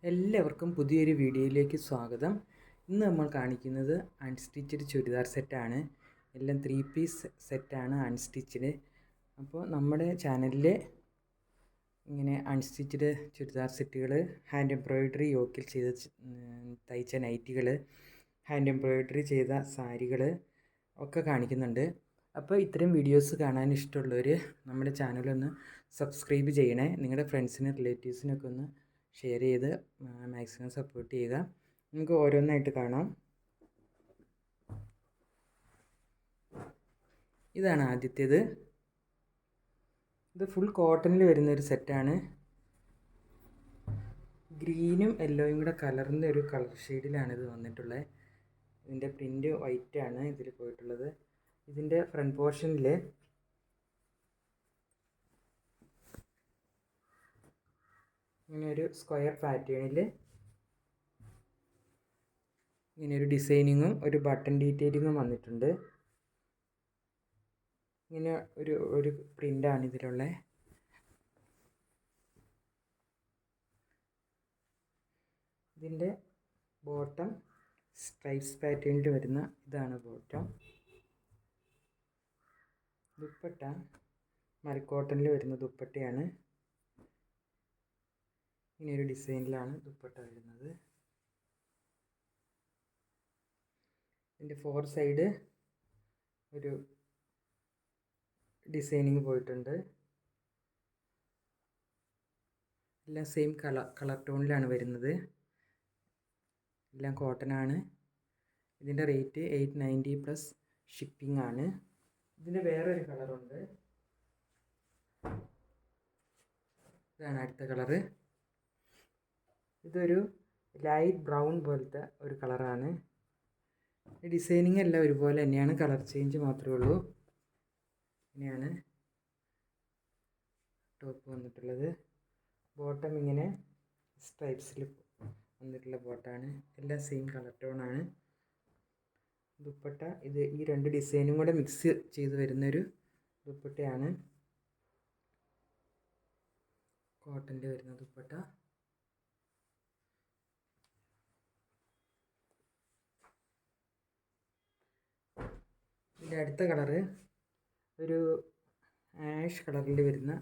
എല്ലാവർക്കും പുതിയൊരു വീഡിയോയിലേക്ക് സ്വാഗതം. ഇന്ന് നമ്മൾ കാണിക്കുന്നത് അൺസ്റ്റിച്ചഡ് ചുരിദാർ സെറ്റാണ്. എല്ലാം 3 പീസ് സെറ്റാണ് അൺസ്റ്റിച്ചഡ്. അപ്പോൾ നമ്മുടെ ചാനലിൽ ഇങ്ങനെ അൺസ്റ്റിച്ചഡ് ചുരിദാർ സെറ്റുകൾ, ഹാൻഡ് എംബ്രോയിഡറി യോക്കിൽ ചെയ്ത തയ്ച്ച നൈറ്റികൾ, ഹാൻഡ് എംബ്രോയിഡറി ചെയ്ത സാരികൾ ഒക്കെ കാണിക്കുന്നുണ്ട്. അപ്പോൾ ഇത്തരം വീഡിയോസ് കാണാൻ ഇഷ്ടമുള്ളവർ നമ്മുടെ ചാനലൊന്ന് സബ്സ്ക്രൈബ് ചെയ്യണേ. നിങ്ങളുടെ ഫ്രണ്ട്സിനും റിലേറ്റീവ്സിനൊക്കെ ഒന്ന് ഷെയർ ചെയ്ത് മാക്സിമം സപ്പോർട്ട് ചെയ്യുക. നമുക്ക് ഓരോന്നായിട്ട് കാണാം. ഇതാണ് ആദ്യത്തേത്. ഇത് ഫുൾ കോട്ടണിൽ വരുന്നൊരു സെറ്റാണ്. ഗ്രീനും യെല്ലോയും കൂടെ കലർന്ന ഒരു കളർ ഷെയ്ഡിലാണ് ഇത് വന്നിട്ടുള്ളത്. ഇതിൻ്റെ പ്രിൻ്റ് വൈറ്റാണ് ഇതിൽ പോയിട്ടുള്ളത്. ഇതിൻ്റെ ഫ്രണ്ട് പോർഷനിൽ ഇങ്ങനെ ഒരു സ്ക്വയർ പാറ്റേണിൽ ഇങ്ങനെ ഒരു ഡിസൈനിങ്ങും ഒരു ബട്ടൺ ഡീറ്റെയിലിങ്ങും വന്നിട്ടുണ്ട്. ഇങ്ങനെ ഒരു പ്രിൻ്റാണ് ഇതിലുള്ള. ഇതിൻ്റെ ബോട്ടം സ്ട്രൈപ്സ് പാറ്റേണിൽ വരുന്ന ഇതാണ് ബോട്ടം. ദുപ്പട്ട മൽക്കോട്ടണിൽ വരുന്ന ദുപ്പട്ടയാണ്. ഇങ്ങനെയൊരു ഡിസൈനിലാണ് ദുപ്പട്ട വരുന്നത്. ഇതിൻ്റെ 4 സൈഡ് ഒരു ഡിസൈനിങ് പോയിട്ടുണ്ട്. എല്ലാം സെയിം കളർ ടോണിലാണ് വരുന്നത്. എല്ലാം കോട്ടനാണ്. ഇതിൻ്റെ റേറ്റ് 890 പ്ലസ് ഷിപ്പിംഗ് ആണ്. ഇതിൻ്റെ വേറൊരു കളറുണ്ട്. ഇതാണ് അടുത്ത കളറ്. ഇതൊരു ലൈറ്റ് ബ്രൗൺ പോലത്തെ ഒരു കളറാണ്. ഡിസൈനിങ് എല്ലാം ഒരുപോലെ തന്നെയാണ്, കളർ ചേഞ്ച് മാത്രമേ ഉള്ളൂ. ഇങ്ങനെയാണ് ടോപ്പ് വന്നിട്ടുള്ളത്. ബോട്ടം ഇങ്ങനെ സ്ട്രൈപ്സിൽ വന്നിട്ടുള്ള ബോട്ടാണ്. എല്ലാം സെയിം കളർ ടോണാണ്. ദുപ്പട്ട ഇത് ഈ 2 ഡിസൈനും കൂടെ മിക്സ് ചെയ്ത് വരുന്നൊരു ദുപ്പട്ടയാണ്. കോട്ടൻ്റെ വരുന്ന ദുപ്പട്ട. ഇതിൻ്റെ അടുത്ത കളറ് ഒരു ആഷ് കളറിൽ വരുന്ന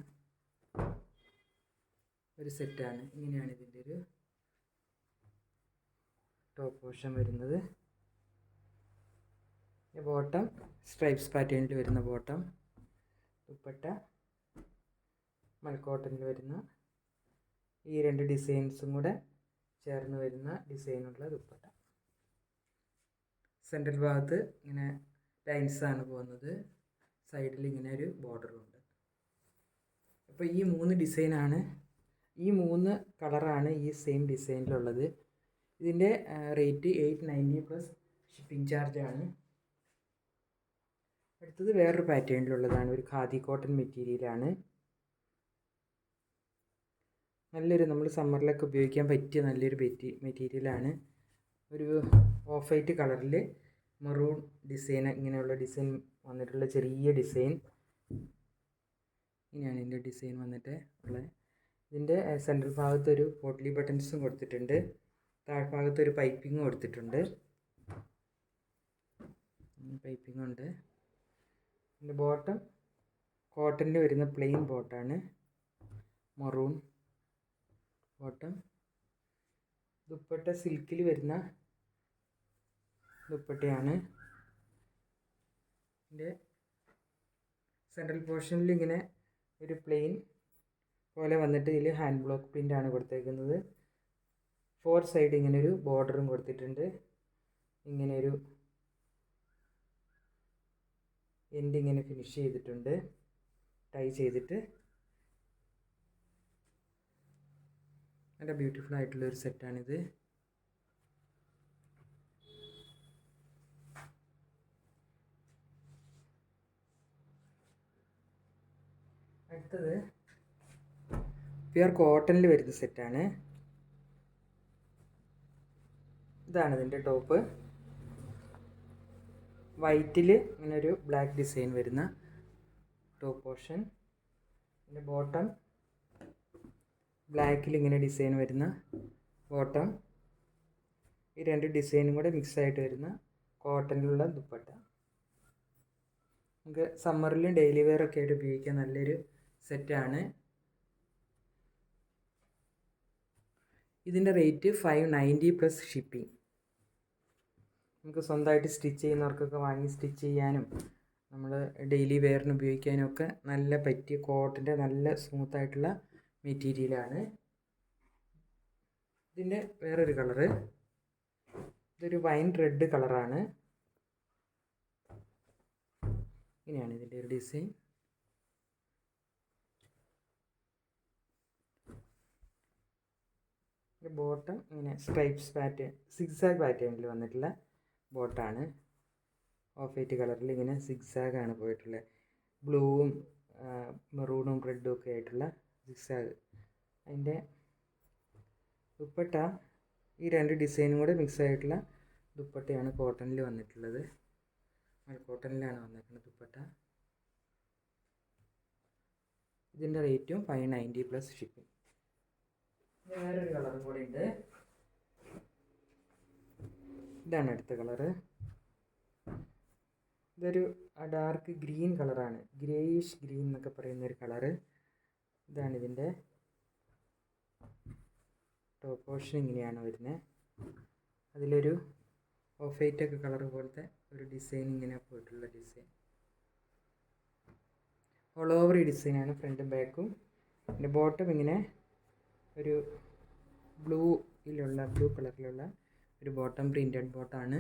ഒരു സെറ്റാണ്. ഇങ്ങനെയാണ് ഇതിൻ്റെ ഒരു ടോപ്പ് പോർഷൻ വരുന്നത്. ബോട്ടം സ്ട്രൈപ്സ് പാറ്റേണിൽ വരുന്ന ബോട്ടം. ദുപ്പട്ട മൽക്കോട്ടണിൽ വരുന്ന ഈ 2 ഡിസൈൻസും കൂടെ ചേർന്ന് വരുന്ന ഡിസൈനുള്ള ദുപ്പട്ട. സെൻട്രൽ ഭാഗത്ത് ഇങ്ങനെ ലൈൻസാണ് പോകുന്നത്. സൈഡിൽ ഇങ്ങനെ ഒരു ബോർഡറുണ്ട്. അപ്പോൾ ഈ 3 ഡിസൈനാണ്, ഈ 3 കളറാണ് ഈ സെയിം ഡിസൈനിലുള്ളത്. ഇതിൻ്റെ റേറ്റ് 890 പ്ലസ് ഷിപ്പിംഗ് ചാർജാണ്. അടുത്തത് വേറൊരു പാറ്റേണിലുള്ളതാണ്. ഒരു ഖാദി കോട്ടൺ മെറ്റീരിയലാണ്. നല്ലൊരു നമ്മൾ സമ്മറിലൊക്കെ ഉപയോഗിക്കാൻ പറ്റിയ നല്ലൊരു മെറ്റീരിയലാണ്. ഒരു ഓഫ് വൈറ്റ് കളറിൽ മെറൂൺ ഡിസൈൻ, ഇങ്ങനെയുള്ള ഡിസൈൻ വന്നിട്ടുള്ള ചെറിയ ഡിസൈൻ. ഇങ്ങനെയാണ് ഇതിൻ്റെ ഡിസൈൻ വന്നിട്ട് ഉള്ളത്. ഇതിൻ്റെ സെൻട്രൽ ഭാഗത്തൊരു പോട്ട്ലി ബട്ടൺസും കൊടുത്തിട്ടുണ്ട്. താഴ്ഭാഗത്തൊരു പൈപ്പിങ്ങും കൊടുത്തിട്ടുണ്ട്. പൈപ്പിംഗ് ഉണ്ട്. ഇതിൻ്റെ ബോട്ടം കോട്ടണിൽ വരുന്ന പ്ലെയിൻ ബോട്ടാണ്. Maroon bottom. ദുപ്പട്ട സിൽക്കിൽ വരുന്ന ദുപ്പട്ടയാണ്. ഇതിൻ്റെ സെൻട്രൽ പോർഷനിൽ ഇങ്ങനെ ഒരു പ്ലെയിൻ പോലെ വന്നിട്ട് ഇതിൽ ഹാൻഡ് ബ്ലോക്ക് പ്രിൻ്റാണ് കൊടുത്തേക്കുന്നത്. 4 സൈഡ് ഇങ്ങനൊരു ബോർഡറും കൊടുത്തിട്ടുണ്ട്. ഇങ്ങനെയൊരു എൻഡ് ഇങ്ങനെ ഫിനിഷ് ചെയ്തിട്ടുണ്ട്, ടൈ ചെയ്തിട്ട്. നല്ല ബ്യൂട്ടിഫുൾ ആയിട്ടുള്ളൊരു സെറ്റാണിത്. അടുത്തത് പ്യുർ കോട്ടണിൽ വരുന്ന സെറ്റാണ്. ഇതാണ് ഇതിൻ്റെ ടോപ്പ്. വൈറ്റിൽ ഇങ്ങനെ ഒരു ബ്ലാക്ക് ഡിസൈൻ വരുന്ന ടോപ്പ് പോർഷൻ. ഇതിൻ്റെ ബോട്ടം ബ്ലാക്കിൽ ഇങ്ങനെ ഡിസൈൻ വരുന്ന ബോട്ടം. ഈ രണ്ട് ഡിസൈനും കൂടെ മിക്സായിട്ട് വരുന്ന കോട്ടണിലുള്ള ദുപ്പട്ട. നമുക്ക് സമ്മറിലും ഡെയിലി വെയർ ഒക്കെ ആയിട്ട് ഉപയോഗിക്കാൻ നല്ലൊരു സെറ്റാണ്. ഇതിൻ്റെ റേറ്റ് 590 പ്ലസ് ഷിപ്പിംഗ്. നമുക്ക് സ്വന്തമായിട്ട് സ്റ്റിച്ച് ചെയ്യുന്നവർക്കൊക്കെ വാങ്ങി സ്റ്റിച്ച് ചെയ്യാനും നമ്മൾ ഡെയിലി വെയറിന് ഉപയോഗിക്കാനും ഒക്കെ നല്ല പറ്റിയ കോട്ടൻ്റെ നല്ല സ്മൂത്തായിട്ടുള്ള മെറ്റീരിയലാണ്. ഇതിൻ്റെ വേറൊരു കളറ്, ഇതൊരു വൈൻ റെഡ് കളറാണ്. ഇങ്ങനെയാണ് ഇതിൻ്റെ ഒരു ഡിസൈൻ. ബോട്ടം ഇങ്ങനെ സ്ട്രൈപ്സ് പാറ്റേൺ, സിഗ്സാഗ് പാറ്റേണിൽ വന്നിട്ടുള്ള ബോട്ടാണ്. ഓഫ് വൈറ്റ് കളറിൽ ഇങ്ങനെ സിഗ്സാഗാണ് പോയിട്ടുള്ളത്. ബ്ലൂവും മെറൂണും റെഡും ഒക്കെ ആയിട്ടുള്ള സിഗ്സാഗ്. അതിൻ്റെ ദുപ്പട്ട ഈ രണ്ട് ഡിസൈനും കൂടെ മിക്സ് ആയിട്ടുള്ള ദുപ്പട്ടയാണ് കോട്ടണിൽ വന്നിട്ടുള്ളത്. കോട്ടണിലാണ് വന്നിട്ടുള്ളത് ദുപ്പട്ട. ഇതിൻ്റെ റേറ്റും 590 പ്ലസ് ഷിപ്പിംഗ്. വേറൊരു കളറും കൂടി ഉണ്ട്. ഇതാണ് അടുത്ത കളറ്. ഇതൊരു ഡാർക്ക് ഗ്രീൻ കളറാണ്, ഗ്രേയിഷ് ഗ്രീൻ എന്നൊക്കെ പറയുന്നൊരു കളറ്. ഇതാണ് ഇതിൻ്റെ ടോപ്പ് പോർഷൻ. ഇങ്ങനെയാണ് വരുന്നത്. അതിലൊരു ഓഫ് വൈറ്റ് ഒക്കെ കളർ പോലത്തെ ഒരു ഡിസൈൻ ഇങ്ങനെ പോയിട്ടുള്ള ഡിസൈൻ. ഓൾ ഓവർ ഈ ഡിസൈനാണ് ഫ്രണ്ടും ബാക്കും. പിന്നെ ബോട്ടം ഇങ്ങനെ ഒരു ബ്ലൂ കളറിലുള്ള ഒരു ബോട്ടം, പ്രിൻറ്റഡ് ബോട്ടാണ്.